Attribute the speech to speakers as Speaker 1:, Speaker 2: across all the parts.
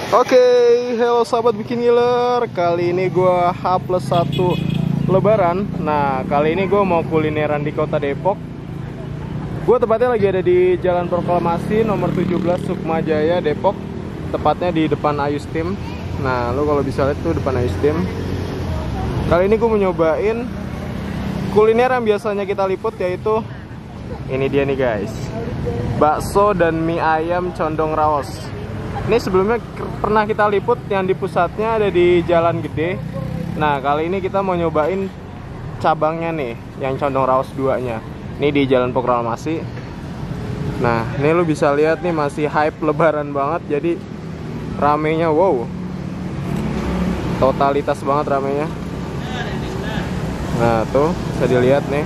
Speaker 1: Oke, hello sahabat bikin ngiler. Kali ini gue H+1 Lebaran. Nah, kali ini gue mau kulineran di kota Depok. Gue tepatnya lagi ada di Jalan Proklamasi nomor 17 Sukma Jaya, Depok. Tepatnya di depan Ayustim. Nah, lo kalau bisa lihat tuh depan Ayustim. Kali ini gue mau nyobain kuliner yang biasanya kita liput, yaitu ini dia nih guys, bakso dan mie ayam condong raos. Ini sebelumnya pernah kita liput yang di pusatnya ada di Jalan Gede. Nah, kali ini kita mau nyobain cabangnya nih, yang condong raos 2-nya. Ini di Jalan Proklamasi. Nah, ini lu bisa lihat nih masih hype lebaran banget. Jadi ramenya wow. Totalitas banget ramenya. Nah, tuh bisa dilihat nih.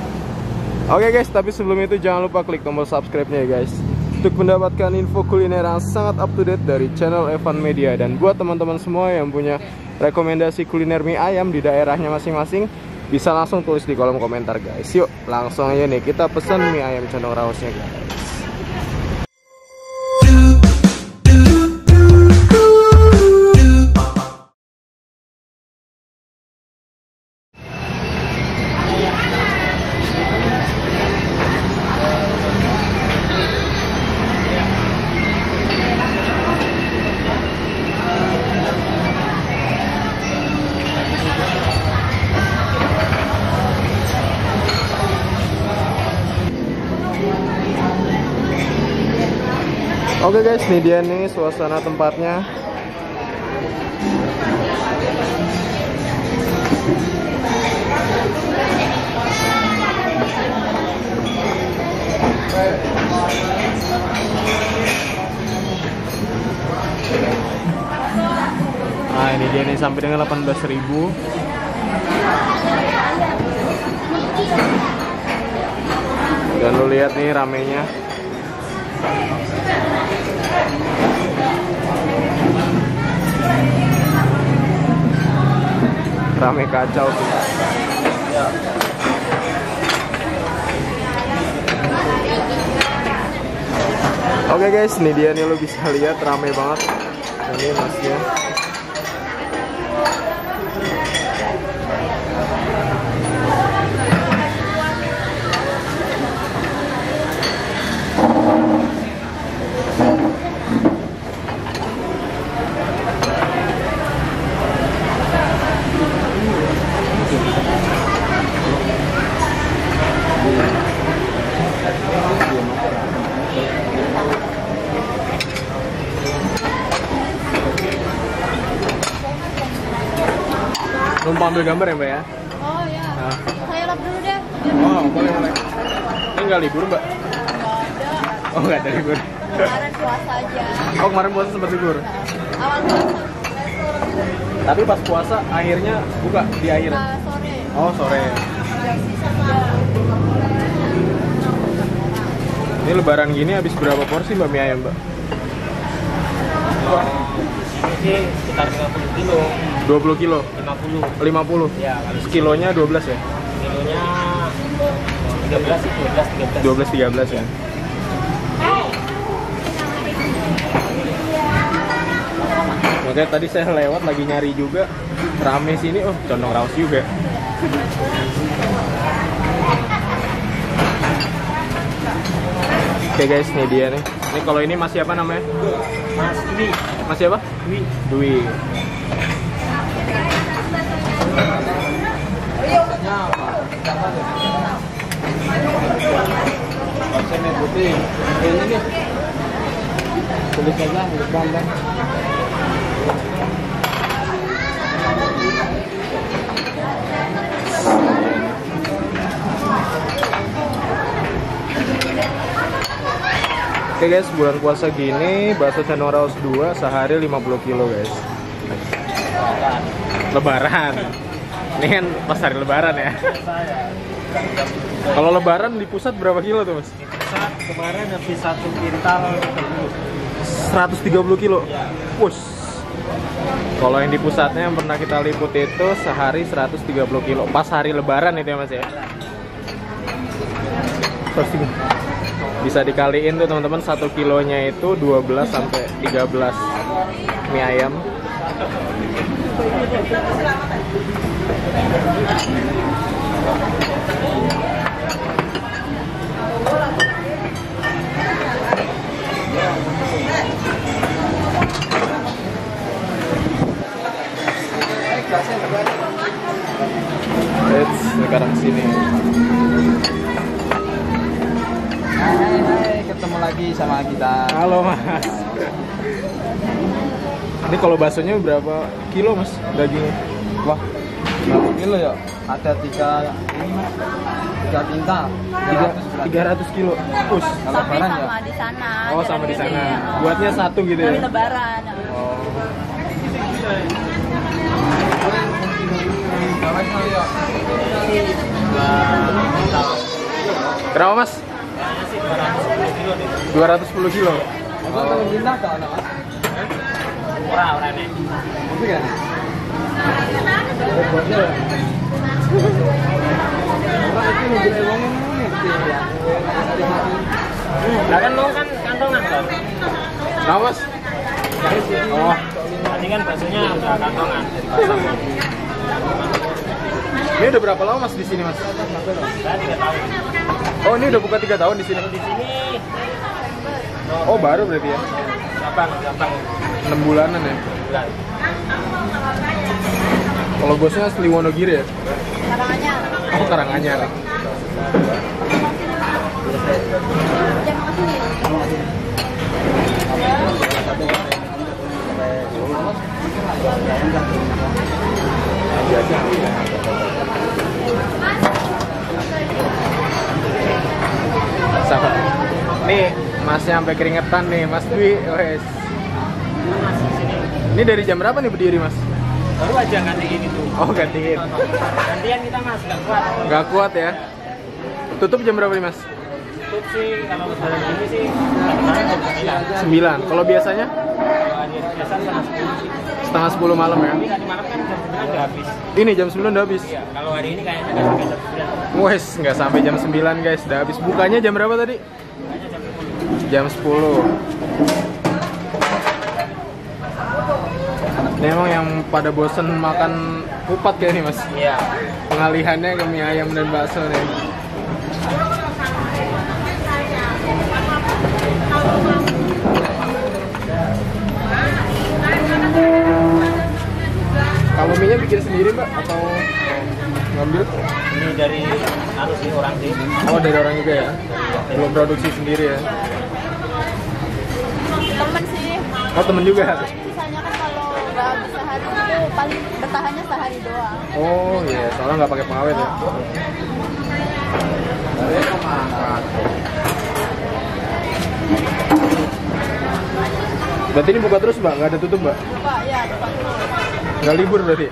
Speaker 1: Oke guys, tapi sebelum itu jangan lupa klik tombol subscribe-nya ya guys, untuk mendapatkan info kuliner yang sangat up to date dari channel Evan Media. Dan buat teman-teman semua yang punya rekomendasi kuliner mie ayam di daerahnya masing-masing, bisa langsung tulis di kolom komentar guys. Yuk langsung aja nih kita pesan mie ayam condong raosnya guys. Oke guys, ini dia nih suasana tempatnya. Nah, ini dia nih sampai dengan 18.000. Dan lu lihat nih ramenya. Rame kacau sih. Oke guys, ini dia nih, lo bisa lihat rame banget. Ini masnya. Numpang ambil gambar ya mbak ya?
Speaker 2: Oh ya,
Speaker 1: nah.
Speaker 2: Saya lap dulu deh.
Speaker 1: Oh boleh boleh. Ini nggak libur mbak?
Speaker 2: Nggak ada.
Speaker 1: Oh nggak ada libur.
Speaker 2: Kemarin puasa aja.
Speaker 1: Oh kemarin puasa sempat libur?
Speaker 2: Awal puasa.
Speaker 1: Tapi pas puasa akhirnya buka di akhir?
Speaker 2: Sore.
Speaker 1: Oh sore. Ini lebaran gini habis berapa porsi mbak mie ayam mbak?
Speaker 3: Ini sekitar 50 kilo.
Speaker 1: 20 kilo?
Speaker 3: 50.
Speaker 1: 50?
Speaker 3: Ya,
Speaker 1: sekilonya 12 ya?
Speaker 3: kilonya 13 sih,
Speaker 1: 12 13 ya. Oke, tadi saya lewat lagi nyari juga, rame sini. Oh, condong raos juga. Oke guys, ini dia nih. Ini kalau ini masih apa namanya?
Speaker 3: Mas Dwi.
Speaker 1: Masih apa?
Speaker 3: Dwi.
Speaker 1: Dwi.
Speaker 3: Saya putih. Ini nih. Tulis aja, tulis gambar.
Speaker 1: Oke guys, bulan puasa gini bakso condong raos 2 sehari 50 kilo guys. Lebaran. Ini kan pas hari lebaran ya. Kalau lebaran di pusat berapa kilo tuh mas?
Speaker 3: Di pusat kemarin habis 1 kintal
Speaker 1: 130 kilo. Push. Kalau yang di pusatnya yang pernah kita liput itu sehari 130 kilo. Pas hari lebaran itu ya mas ya. Bisa dikaliin tuh teman-teman, 1 kilonya itu 12 sampai 13. mie ayam. Let's sekarang sini.
Speaker 3: Hai, ketemu lagi sama kita.
Speaker 1: Halo Mas. Ini kalau baksonya berapa kilo Mas dagingnya?
Speaker 3: Wah, berapa kilo ya? Ada 3 ini Mas. 3 kintal.
Speaker 1: 300 kilo. Us.
Speaker 3: Kalau
Speaker 2: Tapi
Speaker 3: lebaran ya.
Speaker 2: sama di sana.
Speaker 1: Oh, sama di sana. Buatnya satu gitu
Speaker 2: Dari
Speaker 1: ya.
Speaker 2: lebaran.
Speaker 1: Oh. Berapa Mas? 210 kilo.
Speaker 3: Kalau kintal tak ada Mas. Ora nih. Itu kan.
Speaker 4: Lah kan mau kan kantongan kan?
Speaker 1: Nah Mas? Oh,
Speaker 4: Tadi kan baksonya udah kantongan.
Speaker 1: ini udah berapa lama Mas di sini Mas?
Speaker 4: Saya 3 tahun.
Speaker 1: Oh, ini udah buka 3 tahun di sini.
Speaker 4: Di sini
Speaker 1: Oh, baru berarti ya?
Speaker 4: gampang
Speaker 1: 6 bulanan ya?
Speaker 4: bulan.
Speaker 1: Kalau bosnya asli Wonogiri ya?
Speaker 2: Karanganyar.
Speaker 1: Oh, Karanganyar.
Speaker 2: Jam masih.
Speaker 1: Sama. Nih, Masnya sampai keringetan nih, Mas Dwi. Wes. Ini dari jam berapa nih berdiri, Mas?
Speaker 4: Baru aja gantiin itu.
Speaker 1: Oh, gantiin.
Speaker 4: Gantian kita Mas, nggak kuat.
Speaker 1: Nggak kuat ya? Tutup jam berapa nih, Mas?
Speaker 4: Tutup sih kalau lebaran ini sih jam
Speaker 1: 9. Kalau biasanya?
Speaker 4: Kalau hari biasa setengah 10 sih.
Speaker 1: Setengah 10 malam ya?
Speaker 4: Tapi tadi malam kan jam 9 udah habis.
Speaker 1: Ini jam 9 udah habis.
Speaker 4: Iya, kalau hari ini kayaknya nggak sampai jam 9.
Speaker 1: Wes, nggak sampai jam 9 guys, udah habis. Bukanya jam berapa tadi? Jam 10. Ini emang yang pada bosen makan kupat kayak nih Mas.
Speaker 4: Iya.
Speaker 1: Pengalihannya ke mie ayam dan bakso nih. Kalau mie-nya bikin sendiri Mbak atau ngambil?
Speaker 4: Ini dari harus sih orang sih.
Speaker 1: Oh, dari orang juga ya? Belum produksi sendiri ya?
Speaker 2: Temen sih.
Speaker 1: Oh, temen juga?
Speaker 2: Sisanya kan kalau nggak habis sehari itu paling bertahannya sehari doang.
Speaker 1: Oh iya, soalnya nggak pakai pengawet ya? Berarti ini buka terus Mbak? Nggak ada tutup Mbak?
Speaker 2: Lupa ya, lupa dulu.
Speaker 1: Nggak libur berarti?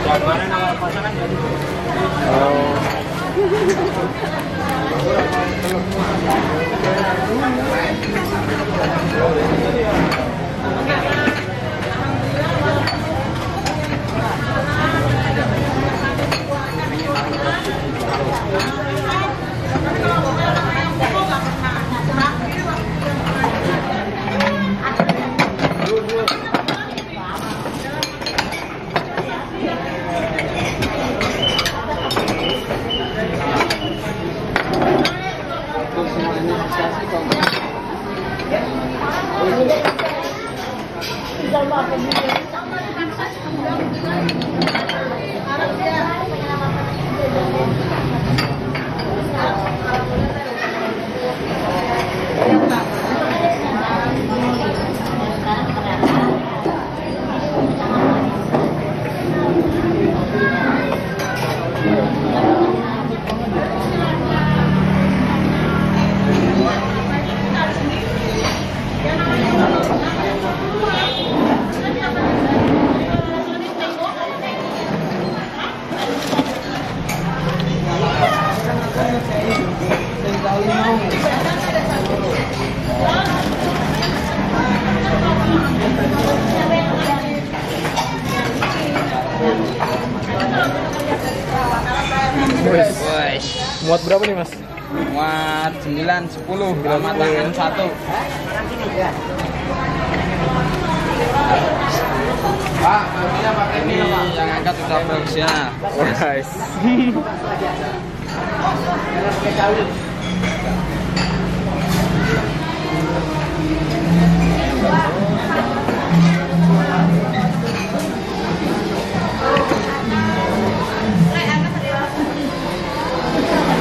Speaker 4: Ya kemarin awal puasa kan jadi.
Speaker 1: Oh. Muat berapa nih Mas?
Speaker 3: Muat 9, 10, sama tangan 1. Pak, kopinya pakai ini yang angkat udah produksinya.
Speaker 1: Guys.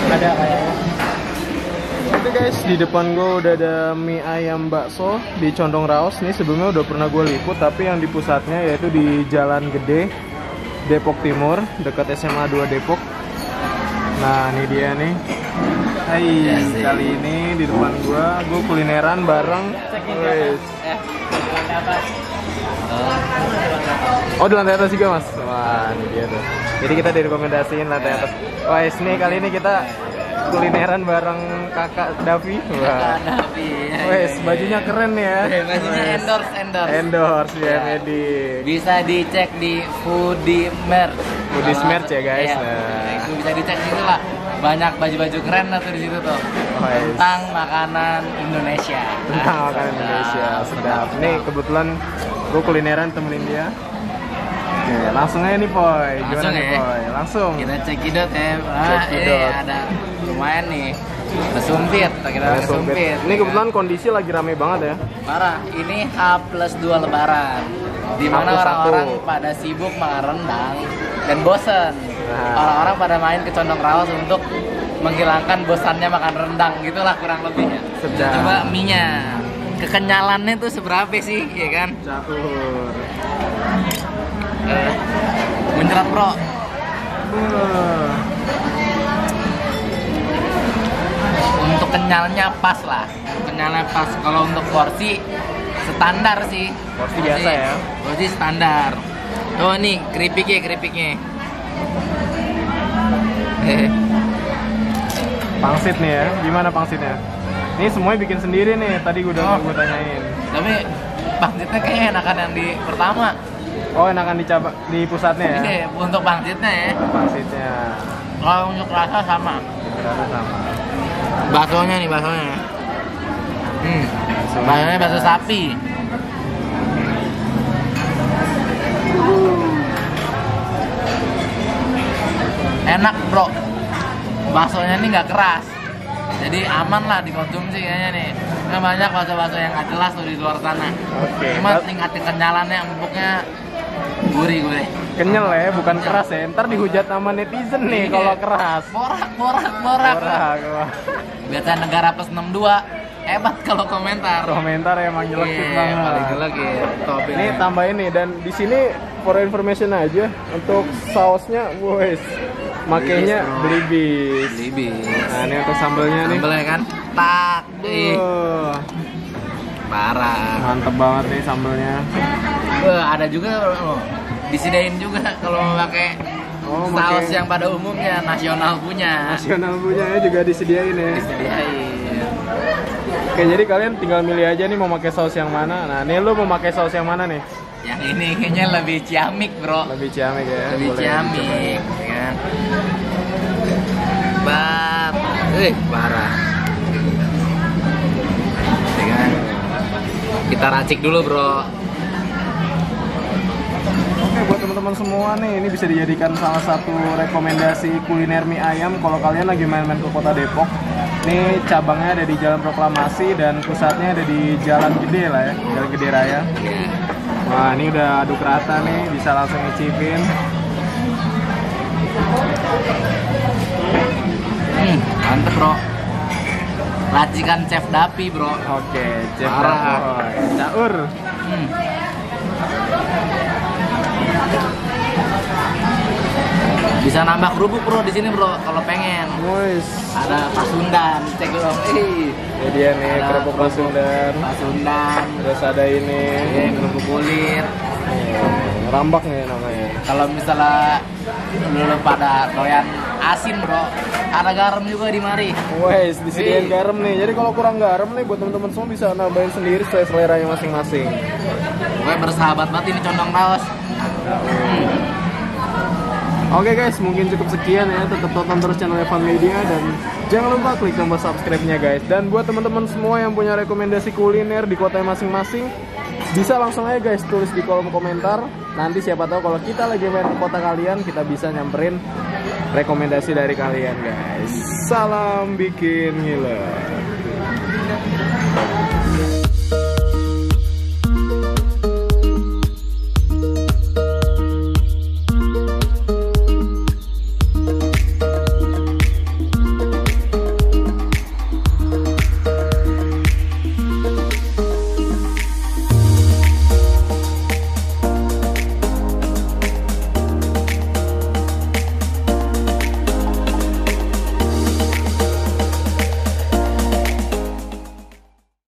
Speaker 4: Ada kayak.
Speaker 1: Oke guys, di depan gue udah ada mie ayam bakso di Condong Raos. Nih sebelumnya udah pernah gue liput, tapi yang di pusatnya yaitu di Jalan Gede, Depok Timur, dekat SMA 2 Depok. Nah ini dia nih. Hai, kali ini di depan gue kulineran bareng. Wes. Oh di lantai atas juga mas. Wah ini dia tuh. Jadi kita direkomendasiin lantai atas. Wes nih kali ini kita kulineran bareng kakak Davi. Wah. Wes bajunya keren ya.
Speaker 5: Bajunya
Speaker 1: Endorse ya Medi.
Speaker 5: Bisa dicek di Foodie Merch.
Speaker 1: Foodies Merch ya guys.
Speaker 5: Iya,
Speaker 1: Nah.
Speaker 5: itu bisa dicek gitu lah. Banyak baju-baju keren lah tuh di situ tuh. Tentang makanan Indonesia.
Speaker 1: Tentang makanan Indonesia sedap. Nih kebetulan gue kulineran temenin dia. Oke, langsung aja nih Poy.
Speaker 5: Langsung
Speaker 1: Gimana nih
Speaker 5: ya?
Speaker 1: Poy? Langsung.
Speaker 5: Kita cekidot ya.
Speaker 1: Cekidot.
Speaker 5: Ada lumayan nih. Ada sumpit, kita ada sumpit.
Speaker 1: Ini kebetulan kondisi lagi rame banget ya.
Speaker 5: Parah, ini H+2 Lebaran. Di mana
Speaker 1: H+1.
Speaker 5: orang-orang pada sibuk makan rendang dan bosen.
Speaker 1: Nah.
Speaker 5: Orang-orang pada main ke Condong Raos untuk menghilangkan bosannya makan rendang, gitulah kurang lebihnya.
Speaker 1: Sedap.
Speaker 5: Coba mie-nya, kekenyalannya tuh seberapa sih, ya kan?
Speaker 1: Caur.
Speaker 5: Muncrat bro. Untuk kenyalnya pas lah, kenyalnya pas. Kalau untuk porsi standar sih.
Speaker 1: Porsi biasa ya.
Speaker 5: Porsi standar. Oh nih keripiknya.
Speaker 1: Pangsit nih ya. Gimana pangsitnya? Ini semuanya bikin sendiri nih. Tadi gue udah gue tanyain.
Speaker 5: Tapi pangsitnya kayaknya enakan yang di pertama.
Speaker 1: Oh enakan di pusatnya ya.
Speaker 5: Iya, untuk pangsitnya ya.
Speaker 1: Pangsitnya.
Speaker 5: Kalau untuk rasa sama.
Speaker 1: Rasa sama.
Speaker 5: Baksonya nih baksonya. Baksonya bakso sapi. Enak bro. Baksonya ini nggak keras. Jadi aman lah dikonsumsi kayaknya nih. Kan banyak bakso-bakso yang nggak jelas tuh di luar sana.
Speaker 1: Oke.
Speaker 5: Cuma tingkat kenyalannya, empuknya gurih.
Speaker 1: Kenyal ya, bukan keras ya. Ntar dihujat sama netizen nih
Speaker 5: Iya.
Speaker 1: kalau keras.
Speaker 5: Borak.
Speaker 1: Borak.
Speaker 5: Biasa negara plus 62. Hebat kalau komentar.
Speaker 1: Komentar emang jelek banget.
Speaker 5: Paling jelek ya. Top
Speaker 1: Ini tambahin nih, dan di sini for information aja untuk sausnya, boys, makainya Belibis. Nah ini untuk sambelnya nih.
Speaker 5: Sambelnya kan, tak. Parah.
Speaker 1: Mantep banget nih sambelnya.
Speaker 5: Ada juga disediain juga kalau mau pakai saus yang pada umumnya nasional punya.
Speaker 1: Nasional punya ya juga disediain ya.
Speaker 5: Disediain.
Speaker 1: Oke, jadi kalian tinggal milih aja nih mau pakai saus yang mana. Nah, nih lu mau pakai saus yang mana nih?
Speaker 5: Yang ini kayaknya lebih ciamik bro.
Speaker 1: Lebih ciamik ya.
Speaker 5: Lebih
Speaker 1: Boleh
Speaker 5: ciamik, ya kan? Parah. Ya kan? Kita racik dulu bro.
Speaker 1: Oke, buat teman-teman semua nih, ini bisa dijadikan salah satu rekomendasi kuliner mie ayam kalau kalian lagi main-main ke kota Depok. Ini cabangnya ada di Jalan Proklamasi dan pusatnya ada di Jalan Gede lah ya, Jalan Gede Raya. Wah, ini udah aduk rata nih, bisa langsung ngicipin.
Speaker 5: Mantep bro. Racikan Chef Dapi bro.
Speaker 1: Oke, Chef
Speaker 5: Parah.
Speaker 1: Dapoy. Caur.
Speaker 5: Bisa nambah kerupuk bro di sini bro kalau pengen.
Speaker 1: Guys,
Speaker 5: Ada Pasundan, cek dulu.
Speaker 1: ini dia nih
Speaker 5: Ada
Speaker 1: kerupuk Pasundan.
Speaker 5: Pasundan.
Speaker 1: Terus ada ini
Speaker 5: Kerupuk kulit.
Speaker 1: rambak nih namanya.
Speaker 5: Kalau misalnya lu pada doyan asin bro, ada garam juga di mari.
Speaker 1: Wes, disediain garam nih. Jadi kalau kurang garam nih buat teman-teman semua bisa nambahin sendiri sesuai seleranya masing-masing.
Speaker 5: Pokoknya bersahabat banget ini Condong Raos.
Speaker 1: Oke guys, mungkin cukup sekian ya. Tetap tonton terus channel Evan Media dan jangan lupa klik tombol subscribe-nya guys. Dan buat teman-teman semua yang punya rekomendasi kuliner di kota masing-masing, bisa langsung aja guys tulis di kolom komentar. Nanti siapa tahu kalau kita lagi main ke kota kalian, kita bisa nyamperin rekomendasi dari kalian guys. Salam bikin ngiler.